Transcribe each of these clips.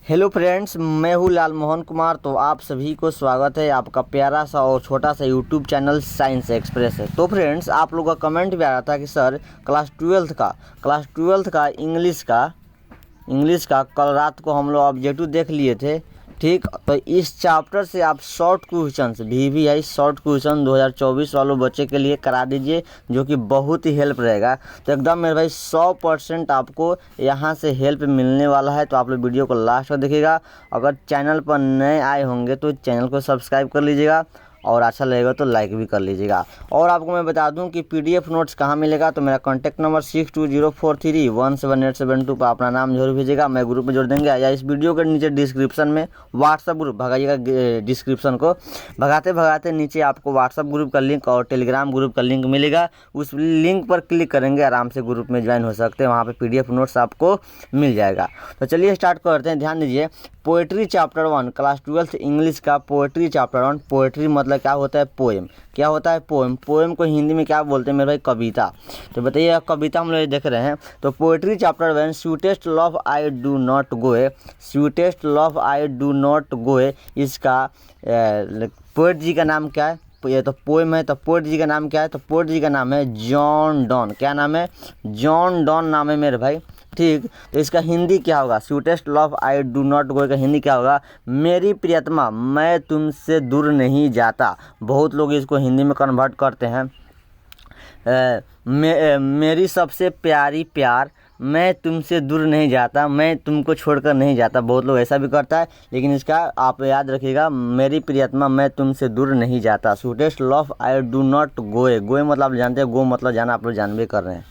Hello friends, मैं हूँ लाल मोहन कुमार। तो आप सभी को स्वागत है आपका प्यारा सा और छोटा सा यूट्यूब चैनल साइंस एक्सप्रेस है। तो फ्रेंड्स, आप लोगों का कमेंट भी आ रहा था कि सर क्लास ट्वेल्थ का इंग्लिश का कल रात को हम लोग ऑब्जेक्टिव देख लिए थे। ठीक, तो इस चैप्टर से आप short question VVI short question 2024 वालों बच्चे के लिए करा दीजिए, जो कि बहुत ही हेल्प रहेगा। तो एकदम मेरे भाई 100% आपको यहाँ से हेल्प मिलने वाला है। तो आप लोग वीडियो को लास्ट तक देखिएगा। अगर चैनल पर नए आए होंगे तो चैनल को सब्सक्राइब कर लीजिएगा और अच्छा लगेगा तो लाइक भी कर लीजिएगा। और आपको मैं बता दूं कि PDF नोट्स कहाँ मिलेगा। तो मेरा कॉन्टैक्ट नंबर 6204317872 पर अपना नाम जरूर भेजिएगा, मैं ग्रुप में जोड़ देंगे। या इस वीडियो के नीचे डिस्क्रिप्शन में व्हाट्सअप ग्रुप भगाइएगा, डिस्क्रिप्शन को भगाते भगाते नीचे आपको व्हाट्सअप ग्रुप का लिंक और टेलीग्राम ग्रुप का लिंक मिलेगा। उस लिंक पर क्लिक करेंगे, आराम से ग्रुप में ज्वाइन हो सकते हैं। वहाँ पर PDF नोट्स आपको मिल जाएगा। तो चलिए स्टार्ट करते हैं। ध्यान दीजिए, पोएट्री चैप्टर 1 क्लास 12 इंग्लिश का पोएट्री चैप्टर 1। पोएट्री मतलब क्या होता है? पोएम। क्या होता है? पोएम। पोएम को हिंदी में क्या बोलते हैं मेरे भाई? कविता। तो बताइए, कविता हम लोग देख रहे हैं। तो poetry chapter 1 sweetest love I do not go. Sweetest love I do not go, इसका पोएट जी का नाम क्या है? ये तो पोएम है, तो पोएट जी का नाम क्या है? तो पोएट जी का नाम है जॉन डॉन। क्या नाम है? जॉन डॉन नाम है मेरे भाई। ठीक, तो इसका हिंदी क्या होगा? Sweetest love I do not go का हिंदी क्या होगा? मेरी प्रियतमा मैं तुमसे दूर नहीं जाता। बहुत लोग इसको हिंदी में कन्वर्ट करते हैं मेरी सबसे प्यारी प्यार, मैं तुमसे दूर नहीं जाता, मैं तुमको छोड़कर नहीं जाता। बहुत लोग ऐसा भी करता है, लेकिन इसका आप याद रखिएगा, मेरी प्रियतमा मैं तुमसे दूर नहीं जाता। Sweetest love I do not go. Go मतलब आप जानते हैं, गो मतलब जाना, आप लोग जानबे कर रहे हैं।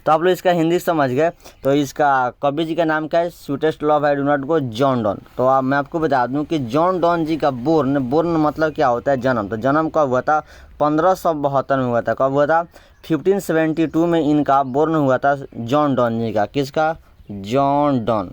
तो आप लोग इसका हिंदी समझ गए। तो इसका कवि जी का नाम क्या है? Sweetest love I do not go, John Donne. तो अब मैं आपको बता दूं कि जॉन डॉन जी का बोर्न मतलब क्या होता है? जन्म। तो जन्म कब हुआ था? 1572 में हुआ था। कब हुआ था? 1572 में इनका बोर्न हुआ था जॉन डॉन जी का। किसका? John Donne.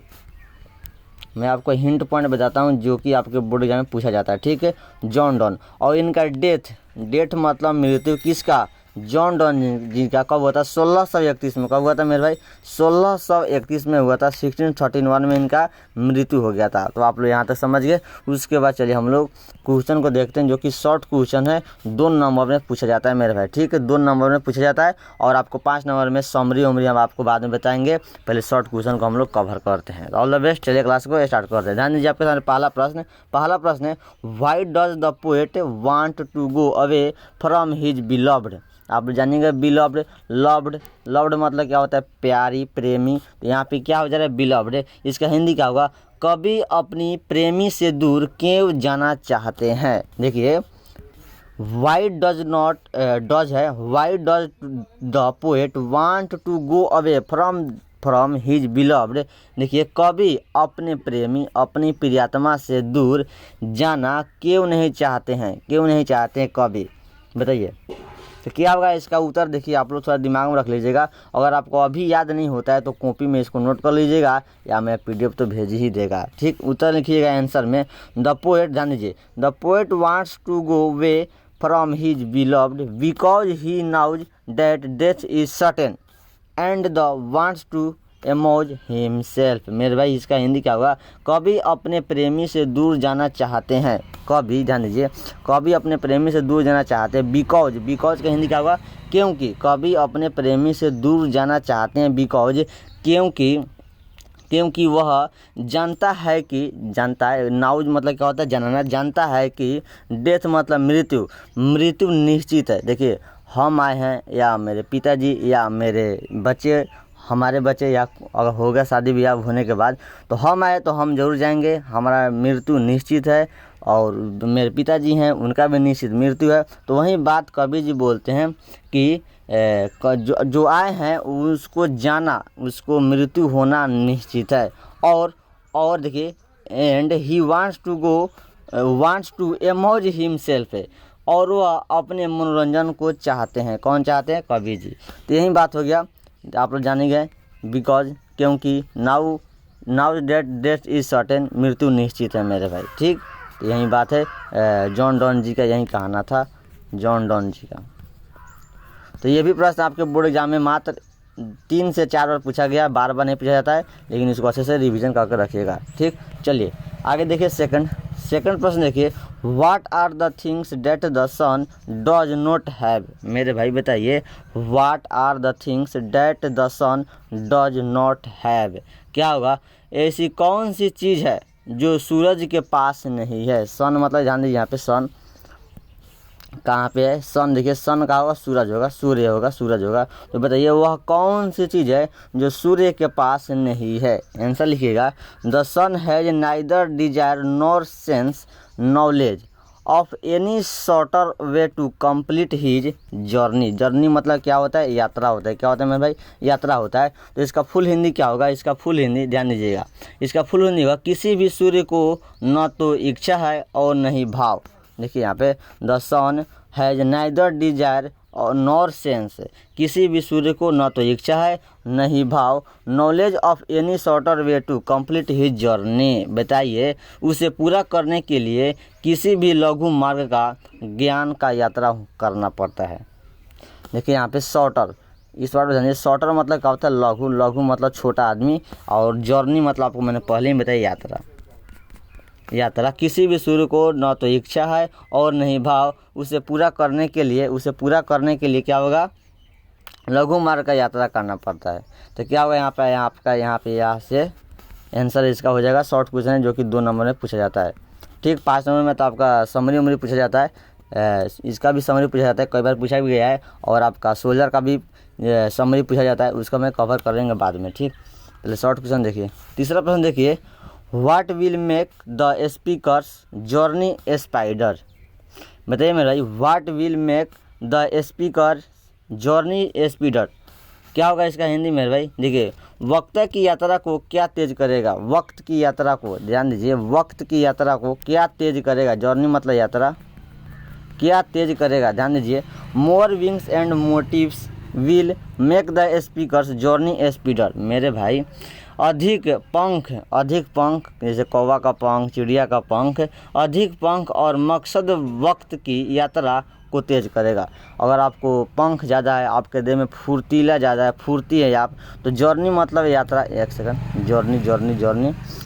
मैं आपको हिंट पॉइंट बताता हूँ जो कि आपके बोर्ड एग्जाम में पूछा जाता है। ठीक है, जॉन डॉन। और इनका डेथ मतलब मृत्यु किसका? जॉन डॉन जी का कब हुआ था? 1631 में। कब हुआ था मेरे भाई? 1631 में हुआ था। 1631 में इनका मृत्यु हो गया था। तो आप लोग यहाँ तक समझ गए। उसके बाद चलिए हम लोग क्वेश्चन को देखते हैं, जो कि शॉर्ट क्वेश्चन है। 2 नंबर में पूछा जाता है मेरे भाई। ठीक है, 2 नंबर में पूछा जाता है और आपको 5 नंबर में समरी हम आपको बाद में बताएंगे। पहले शॉर्ट क्वेश्चन को हम लोग कवर करते हैं। All the best. चलिए क्लास को स्टार्ट करते हैं। ध्यान दीजिए, आपके सामने पहला प्रश्न है, why does the poet want to go away from his beloved. आप जानेंगे बिलव्ड, लव्ड मतलब क्या होता है? प्यारी, प्रेमी। तो यहाँ पे क्या हो जा रहा है? बिलव्ड। इसका हिंदी क्या होगा? कभी अपनी प्रेमी से दूर क्यों जाना चाहते हैं। देखिए, why does the poet want to go away from his beloved. देखिए, कभी अपने प्रेमी, अपनी प्रियतमा से दूर जाना क्यों नहीं चाहते हैं? क्यों नहीं चाहते हैं कभी? बताइए, तो क्या होगा इसका उत्तर? देखिए, आप लोग थोड़ा दिमाग में रख लीजिएगा। अगर आपको अभी याद नहीं होता है तो कॉपी में इसको नोट कर लीजिएगा, या मैं PDF तो भेज ही देगा। ठीक, उत्तर लिखिएगा आंसर में। द पोएट, जान लीजिए, the poet wants to go way from his beloved because he knows that death is certain and the wants to amuse himself. मेरे भाई, इसका हिंदी क्या होगा? कभी अपने प्रेमी से दूर जाना चाहते हैं। कभी, ध्यान दीजिए, कभी अपने प्रेमी से दूर जाना चाहते हैं। बिकॉज का हिंदी क्या होगा? क्योंकि। कभी अपने प्रेमी से दूर जाना चाहते हैं बिकॉज, क्योंकि वह जानता है, नाउज मतलब क्या होता है? जानना। जानता है कि डेथ मतलब मृत्यु निश्चित है। देखिए, हम आए हैं, या मेरे पिताजी, या मेरे बच्चे, हमारे बच्चे, या अगर होगा शादी ब्याह होने के बाद, तो हम आए तो हम जरूर जाएंगे। हमारा मृत्यु निश्चित है, और मेरे पिताजी हैं, उनका भी निश्चित मृत्यु है। तो वही बात कवि जी बोलते हैं कि जो आए हैं उसको जाना, उसको मृत्यु होना निश्चित है। और देखिए, and he wants to amuse himself है, और वह अपने मनोरंजन को चाहते हैं। कौन चाहते हैं? कवि जी। तो यही बात हो गया, आप लोग जाने गए। बिकॉज, क्योंकि, नाउ डेथ इज सर्टेन, मृत्यु निश्चित है मेरे भाई। ठीक, तो यही बात है। जॉन डॉन जी का यही कहना था, जॉन डॉन जी का। तो ये भी प्रश्न आपके बोर्ड एग्जाम में मात्र 3 से 4 बार पूछा गया, बार बार नहीं पूछा जाता है, लेकिन इसको अच्छे से रिवीजन करके रखिएगा। ठीक, चलिए आगे देखिए सेकंड प्रश्न देखिए, what are the things that the sun does not have. मेरे भाई बताइए, what are the things that the sun does not have, क्या होगा? ऐसी कौन सी चीज़ है जो सूरज के पास नहीं है? सन मतलब ध्यान दीजिए, यहाँ पे सन कहाँ पे है? सन देखिए, सन का होगा सूरज होगा, सूर्य होगा, सूरज होगा। तो बताइए वह कौन सी चीज़ है जो सूर्य के पास नहीं है? आंसर लिखिएगा, the sun has neither desire nor sense knowledge of any shorter way to complete his journey. Journey मतलब क्या होता है? यात्रा होता है। क्या होता है मेरे भाई? यात्रा होता है। तो इसका फुल हिंदी क्या होगा? इसका फुल हिंदी ध्यान दीजिएगा, इसका फुल हिंदी होगा, किसी भी सूर्य को न तो इच्छा है और न ही भाव। देखिए यहाँ पे the sun has neither desire और नॉर सेंस, किसी भी सूर्य को न तो इच्छा है न ही भाव, knowledge of any shorter way to complete his journey. बताइए उसे पूरा करने के लिए किसी भी लघु मार्ग का ज्ञान का यात्रा करना पड़ता है। देखिए यहाँ पे शॉर्टर, इस बार जानिए शॉर्टर मतलब क्या होता है? लघु, लघु मतलब छोटा आदमी, और जर्नी मतलब आपको मैंने पहले ही बताया यात्रा। यात्रा किसी भी सूर्य को न तो इच्छा है और नहीं भाव, उसे पूरा करने के लिए क्या होगा? लघु मार्ग का यात्रा करना पड़ता है। तो क्या होगा यहाँ पे? यहाँ से आंसर इसका हो जाएगा शॉर्ट क्वेश्चन है, जो कि 2 नंबर में पूछा जाता है। ठीक, 5 नंबर में तो आपका समरी पूछा जाता है, इसका भी समरी पूछा जाता है, कई बार पूछा भी गया है, और आपका सोल्जर का भी समरी पूछा जाता है, उसका मैं कवर करेंगे बाद में। ठीक, पहले शॉर्ट क्वेश्चन देखिए। तीसरा प्रश्न देखिए, what will make the speaker's journey speedier. बताइए मेरा भाई, what will make the speaker journey speedier, क्या होगा इसका हिंदी मेरे भाई? देखिए, वक्त की यात्रा को क्या तेज करेगा? वक्त की यात्रा को, ध्यान दीजिए, वक्त की यात्रा को क्या तेज करेगा? जर्नी मतलब यात्रा, क्या तेज करेगा? ध्यान दीजिए, more wings and motives will make the speaker's journey speedier. मेरे भाई, अधिक पंख, जैसे कौवा का पंख, चिड़िया का पंख, अधिक पंख और मकसद वक्त की यात्रा को तेज करेगा। अगर आपको पंख ज़्यादा है, आपके देह में फुर्तीला ज़्यादा है, फुर्ती है आप, तो जर्नी मतलब यात्रा। एक सेकंड,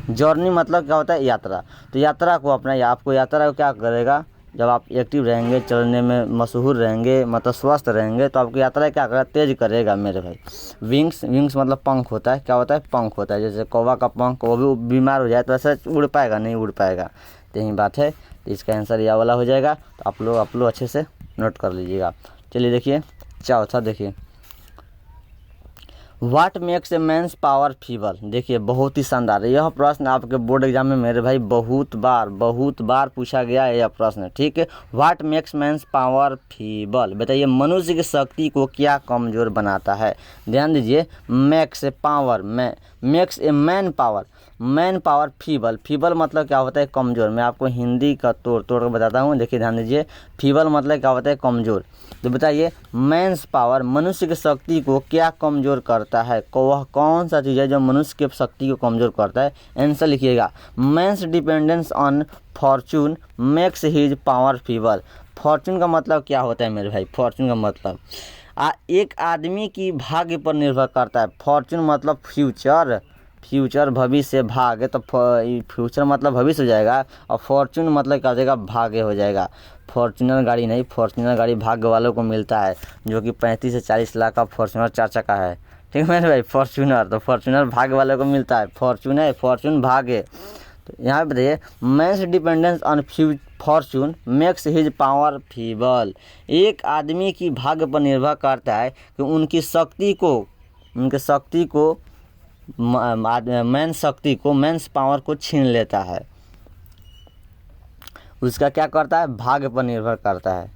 जर्नी मतलब क्या होता है? यात्रा। तो यात्रा को अपना, आपको यात्रा को क्या करेगा? जब आप एक्टिव रहेंगे, चलने में मशहूर रहेंगे, मतलब स्वस्थ रहेंगे, तो आपकी यात्रा क्या करेगा? तेज करेगा मेरे भाई। विंग्स मतलब पंख होता है। क्या होता है? पंख होता है। जैसे कौवा का पंख, वो भी बीमार हो जाए तो ऐसे उड़ पाएगा? नहीं उड़ पाएगा। तो यही बात है। तो इसका आंसर यह वाला हो जाएगा। तो आप लोग अच्छे से नोट कर लीजिएगा। चलिए देखिए चौथा देखिए, what makes a men's power feeble. देखिए बहुत ही शानदार है यह प्रश्न, आपके बोर्ड एग्जाम में मेरे भाई बहुत बार पूछा गया है यह प्रश्न। ठीक है, what makes man's power feeble. बताइए मनुष्य की शक्ति को क्या कमजोर बनाता है? ध्यान दीजिए, makes a man power feeble मतलब क्या होता है? कमजोर। मैं आपको हिंदी का तोड़ कर बताता हूँ। देखिए ध्यान दीजिए, फीबल मतलब क्या होता है? कमजोर। तो बताइए मैंस पावर, मनुष्य की शक्ति को क्या कमजोर करता है? वह कौन सा चीज़ है जो मनुष्य की शक्ति को कमजोर करता है? आंसर लिखिएगा, man's dependence on fortune makes his power feeble. Fortune का मतलब क्या होता है मेरे भाई? फॉर्चून का मतलब एक आदमी की भाग्य पर निर्भर करता है। फॉर्चून मतलब फ्यूचर भविष्य, भाग्य, तो फ्यूचर मतलब भविष्य हो जाएगा, और फॉर्चून मतलब क्या हो जाएगा? भाग्य हो जाएगा। फॉर्चूनर गाड़ी नहीं, फॉर्चूनर गाड़ी भाग्य वालों को मिलता है, जो कि 35 से 40 लाख का फॉर्चूनर 4 चक्का है। ठीक है मेरे भाई, फॉर्चूनर, तो फॉर्चूनर भाग्य वालों को मिलता है। फॉर्चून भाग्य। तो यहाँ पे बताइए, man's dependence on fortune makes his power feeble. एक आदमी की भाग्य पर निर्भर करता है कि उनकी शक्ति को मैंस पावर को छीन लेता है। उसका क्या करता है? भाग्य पर निर्भर करता है।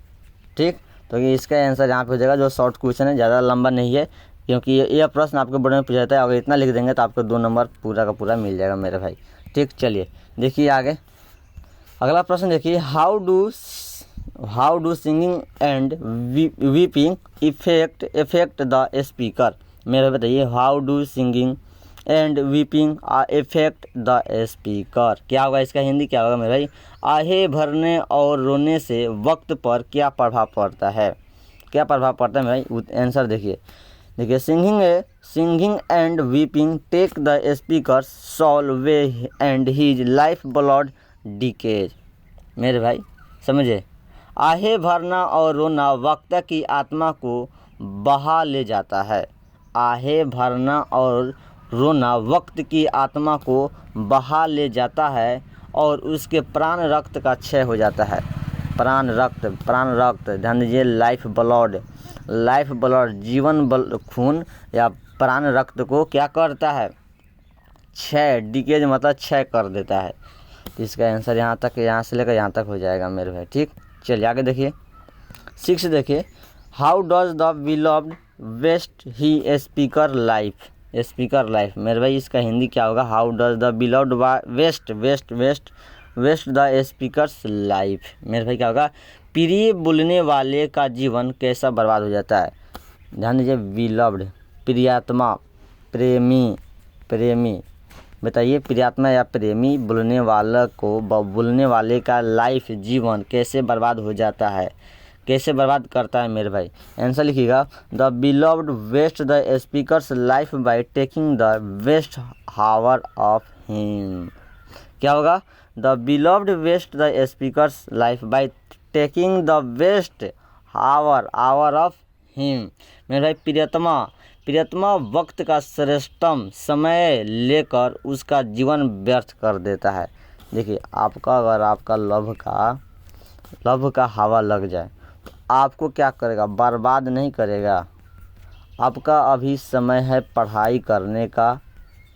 ठीक, तो इसका आंसर यहाँ पे हो जाएगा, जो शॉर्ट क्वेश्चन है, ज़्यादा लंबा नहीं है, क्योंकि यह प्रश्न आपके बोर्ड में पूछा जाता है। अगर इतना लिख देंगे तो आपको 2 नंबर पूरा का पूरा मिल जाएगा मेरे भाई। ठीक, चलिए देखिए आगे अगला प्रश्न देखिए, how do singing and weeping effect the speaker. मेरे बताइए, how do singing and weeping effect the speaker. क्या होगा इसका हिंदी? क्या होगा मेरे भाई? आहे भरने और रोने से वक्त पर क्या प्रभाव पड़ता है? क्या प्रभाव पड़ता है मेरे भाई? आंसर देखिए, देखिए, singing and weeping take the speaker soul way and his life blood decays. मेरे भाई समझे, आहे भरना और रोना वक्त की आत्मा को बहा ले जाता है। आहे भरना और रोना वक्त की आत्मा को बहा ले जाता है और उसके प्राण रक्त का क्षय हो जाता है। प्राण रक्त ध्यान दीजिए, लाइफ ब्लड जीवन खून या प्राण रक्त को क्या करता है, क्षय, डीकेज मतलब क्षय कर देता है। तो इसका आंसर यहाँ तक, यहाँ से लेकर यहाँ तक हो जाएगा मेरे भाई। ठीक, चलिए आगे देखिए 6 देखिए, how does the beloved waste the speaker life. मेरे भाई इसका हिंदी क्या होगा, how does the beloved waste the speaker's life. मेरे भाई क्या होगा, प्रिय बोलने वाले का जीवन कैसा बर्बाद हो जाता है। ध्यान दीजिए, बिलव्ड प्रियात्मा, प्रेमी बताइए, प्रियात्मा या प्रेमी बोलने वाले का लाइफ जीवन कैसे बर्बाद हो जाता है, कैसे बर्बाद करता है मेरे भाई। आंसर लिखिएगा, the beloved waste the speaker's life by taking the waste hour of him. क्या होगा, the beloved waste the speaker's life by taking the waste hour of him. मेरे भाई प्रियतमा वक्त का श्रेष्ठतम समय लेकर उसका जीवन व्यर्थ कर देता है। देखिए, आपका अगर आपका लव का हवा लग जाए तो आपको क्या करेगा, बर्बाद नहीं करेगा। आपका अभी समय है पढ़ाई करने का,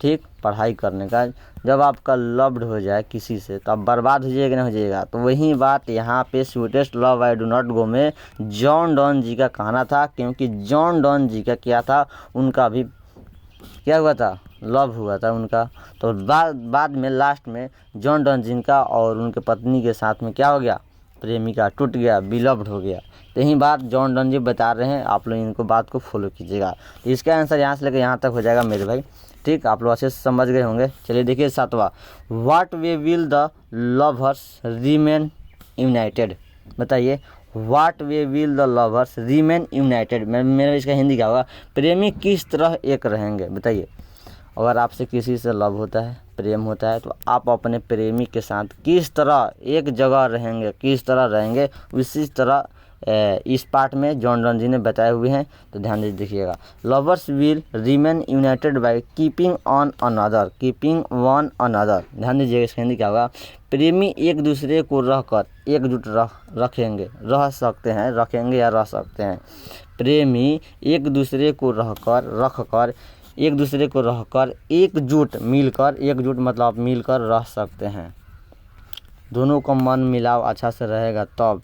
ठीक, पढ़ाई करने का। जब आपका लव्ड हो जाए किसी से तो आप बर्बाद हो जाएगा, नहीं हो जाएगा। तो वही बात यहाँ पे sweetest love I do not go में जॉन डॉन जी का कहना था, क्योंकि जॉन डॉन जी का क्या था, उनका भी क्या हुआ था, लव हुआ था उनका। तो बाद में लास्ट में जॉन डॉन जी का और उनके पत्नी के साथ में क्या हो गया, प्रेमिका टूट गया, बिलव्ड हो गया। तो यही बात जॉन डॉन जी बता रहे हैं, आप लोग इनको बात को फॉलो कीजिएगा। तो इसका आंसर यहाँ से लेकर यहाँ तक हो जाएगा मेरे भाई। ठीक, आप लोग अच्छे से समझ गए होंगे। चलिए देखिए 7वां, what way will the lovers remain united. बताइए, what way will the lovers remain united. मेरा इसका हिंदी क्या होगा, प्रेमी किस तरह एक रहेंगे। बताइए, अगर आपसे किसी से लव होता है, प्रेम होता है, तो आप अपने प्रेमी के साथ किस तरह एक जगह रहेंगे, किस तरह रहेंगे, उसी तरह इस पार्ट में जॉन डॉन जी ने बताए हुए हैं। तो ध्यान दीजिए, देखिएगा, lovers will remain United by keeping one another. ध्यान दीजिएगा, इसका हिंदी क्या होगा, प्रेमी एक दूसरे को रहकर एकजुट रखेंगे, रह सकते हैं, रखेंगे या रह सकते हैं। प्रेमी एक दूसरे को रखकर एकजुट, मिलकर, एकजुट मतलब आप मिलकर रह सकते हैं। दोनों का मन मिलाव अच्छा से रहेगा तब,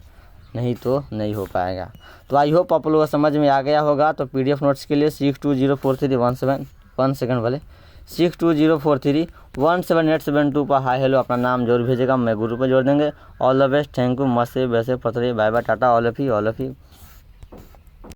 नहीं तो नहीं हो पाएगा। तो आई होप आप लोगों को समझ में आ गया होगा। तो पीडीएफ नोट्स के लिए 6204317872 पर हाई हेलो अपना नाम जरूर भेजेगा, मैं ग्रुप पर जोड़ देंगे। All the best, thank you, मस्त से वैसे पत्र, bye bye, tata, all of you.